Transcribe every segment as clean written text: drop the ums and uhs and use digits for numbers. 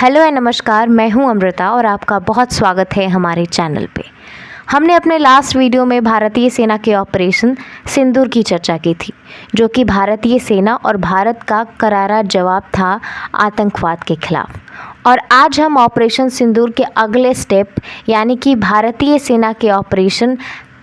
Hello and नमस्कार, मैं हूं अमृता और आपका बहुत स्वागत है हमारे चैनल पे। हमने अपने लास्ट वीडियो में भारतीय सेना के ऑपरेशन सिंदूर की चर्चा की थी, जो कि भारतीय सेना और भारत का करारा जवाब था आतंकवाद के खिलाफ। और आज हम ऑपरेशन सिंदूर के अगले स्टेप यानी कि भारतीय सेना के ऑपरेशन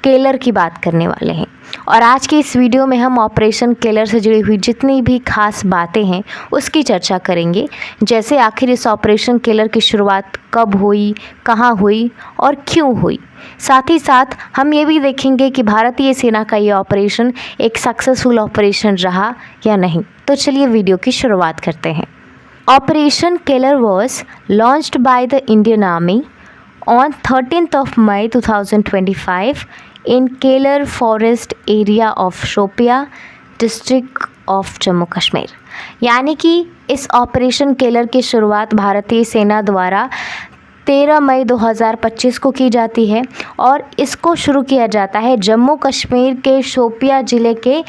केलर की बात करने वाले हैं। और आज की इस वीडियो में हम ऑपरेशन केलर से जुड़ी हुई जितनी भी खास बातें हैं उसकी चर्चा करेंगे, जैसे आखिर इस ऑपरेशन केलर की शुरुआत कब हुई, कहाँ हुई और क्यों हुई। साथ ही साथ हम ये भी देखेंगे कि भारतीय सेना का ये ऑपरेशन एक सक्सेसफुल ऑपरेशन रहा या नहीं। तो चलिए वीडियो की शुरुआत करते हैं। Operation Keller was launched by the Indian army on 13th of May 2025 in Kelar Forest area of Shopia district of Jammu Kashmir. यानी कि इस ऑपरेशन केलर की शुरुआत भारतीय सेना द्वारा 13 मई 2025 को की जाती है और इसको शुरू किया जाता है जम्मू कश्मीर के शोपिया ज़िले के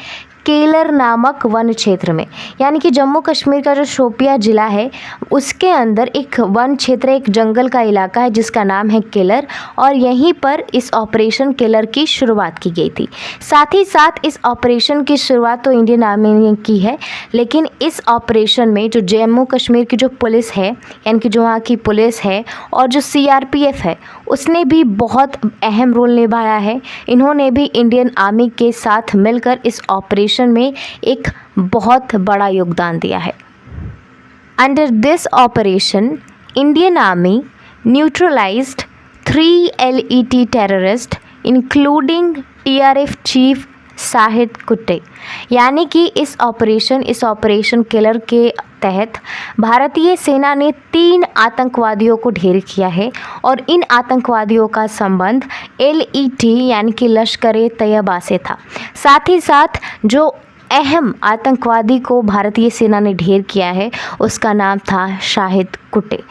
केलर नामक वन क्षेत्र में। यानी कि जम्मू कश्मीर का जो शोपिया ज़िला है उसके अंदर एक वन क्षेत्र, एक जंगल का इलाका है जिसका नाम है केलर, और यहीं पर इस ऑपरेशन केलर की शुरुआत की गई थी। साथ ही साथ इस ऑपरेशन की शुरुआत तो इंडियन आर्मी ने की है, लेकिन इस ऑपरेशन में जो जम्मू कश्मीर की जो पुलिस है, यानी कि जो वहाँ की पुलिस है और जो CRPF है, उसने भी बहुत अहम रोल निभाया है। इन्होंने भी इंडियन आर्मी के साथ मिलकर इस ऑपरेशन में एक बहुत बड़ा योगदान दिया है। Under this operation Indian Army neutralised 3 LET terrorist including TRF chief Shahid Kutte. यानी कि इस ऑपरेशन केलर के तहत भारतीय सेना ने 3 आतंकवादियों को ढेर किया है और इन आतंकवादियों का संबंध LET यानी कि लश्कर-ए तैयबा से था। साथ ही साथ जो अहम आतंकवादी को भारतीय सेना ने ढेर किया है उसका नाम था शाहिद कुट्टे।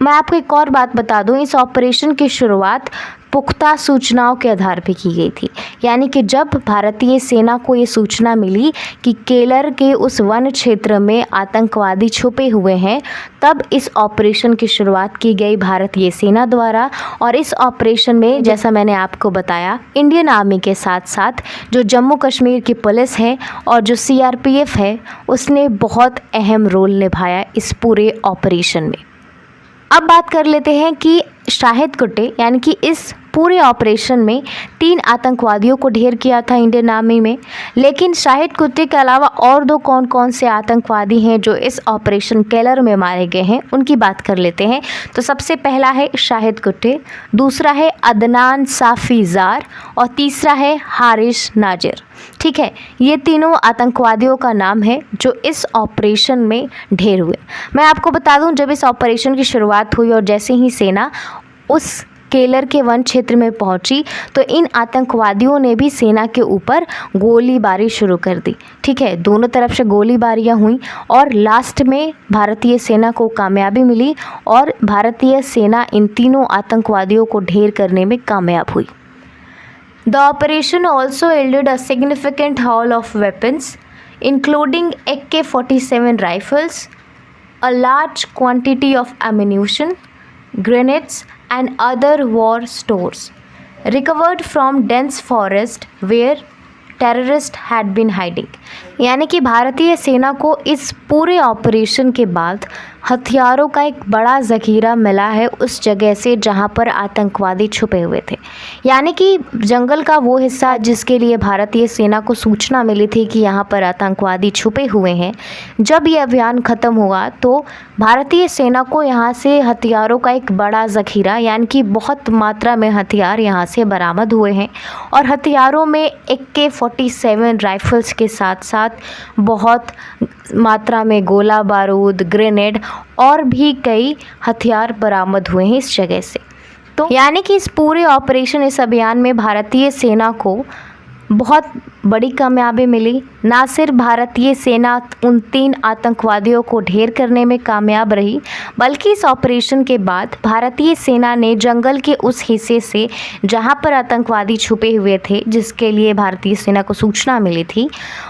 मैं आपको एक और बात बता दूं, इस ऑपरेशन की शुरुआत पुख्ता सूचनाओं के आधार पर की गई थी। यानी कि जब भारतीय सेना को ये सूचना मिली कि केलर के उस वन क्षेत्र में आतंकवादी छुपे हुए हैं, तब इस ऑपरेशन की शुरुआत की गई भारतीय सेना द्वारा। और इस ऑपरेशन में, जैसा मैंने आपको बताया, इंडियन आर्मी के साथ साथ जो जम्मू कश्मीर की पुलिस है और जो CRPF है, उसने बहुत अहम रोल निभाया इस पूरे ऑपरेशन में। अब बात कर लेते हैं कि शाहिद कुट्टे, यानी कि इस पूरे ऑपरेशन में 3 आतंकवादियों को ढेर किया था इंडियन आर्मी में। लेकिन शाहिद कुट्टे के अलावा और 2 कौन से आतंकवादी हैं जो इस ऑपरेशन केलर में मारे गए हैं, उनकी बात कर लेते हैं। तो सबसे पहला है शाहिद कुट्टे, दूसरा है अदनान साफीज़ार और तीसरा है हारिश नाजिर। ठीक है, ये तीनों आतंकवादियों का नाम है जो इस ऑपरेशन में ढेर हुए। मैं आपको बता दूं, जब इस ऑपरेशन की शुरुआत हुई और जैसे ही सेना उस केलर के वन क्षेत्र में पहुंची तो इन आतंकवादियों ने भी सेना के ऊपर गोलीबारी शुरू कर दी। ठीक है, दोनों तरफ से गोलीबारियां हुई और लास्ट में भारतीय सेना को कामयाबी मिली और भारतीय सेना इन तीनों आतंकवादियों को ढेर करने में कामयाब हुई। The operation also yielded a significant haul of weapons, including AK-47 rifles, a large quantity of ammunition, grenades, and other war stores recovered from dense forest where terrorists had been hiding। यानी कि भारतीय सेना को इस पूरे operation के बाद हथियारों का एक बड़ा ज़ख़ीरा मिला है उस जगह से जहां पर आतंकवादी छुपे हुए थे। यानी कि जंगल का वो हिस्सा जिसके लिए भारतीय सेना को सूचना मिली थी कि यहां पर आतंकवादी छुपे हुए हैं, जब ये अभियान ख़त्म हुआ तो भारतीय सेना को यहां से हथियारों का एक बड़ा ज़ख़ीरा, यानी कि बहुत मात्रा में हथियार यहां से बरामद हुए हैं। और हथियारों में AK-47 राइफ़ल्स के साथ साथ बहुत मात्रा में गोला बारूद, ग्रेनेड और भी कई हथियार बरामद हुए हैं इस जगह से। तो यानी कि इस पूरे ऑपरेशन, इस अभियान में भारतीय सेना को बहुत बड़ी कामयाबी मिली। ना सिर्फ भारतीय सेना उन 3 आतंकवादियों को ढेर करने में कामयाब रही, बल्कि इस ऑपरेशन के बाद भारतीय सेना ने जंगल के उस हिस्से से जहां पर आतंकवादी छुपे हुए थे, जिसके लिए भारतीय सेना को सूचना मिली थी,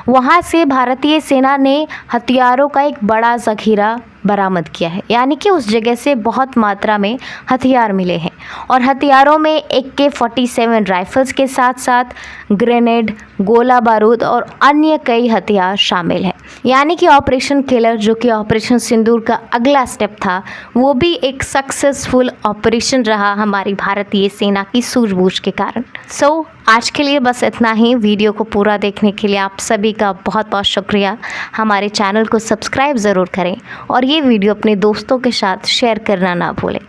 वहां से भारतीय सेना ने हथियारों का एक बड़ा ज़ख़ीरा बरामद किया है, यानी कि उस जगह से बहुत मात्रा में हथियार मिले हैं। और हथियारों में AK-47 राइफल्स के साथ साथ ग्रेनेड, गोला बारूद और अन्य कई हथियार शामिल हैं। यानी कि ऑपरेशन किलर, जो कि ऑपरेशन सिंदूर का अगला स्टेप था, वो भी एक सक्सेसफुल ऑपरेशन रहा हमारी भारतीय सेना की सूझबूझ के कारण। आज के लिए बस इतना ही। वीडियो को पूरा देखने के लिए आप सभी का बहुत बहुत शुक्रिया। हमारे चैनल को सब्सक्राइब ज़रूर करें और ये वीडियो अपने दोस्तों के साथ शेयर करना ना भूलें।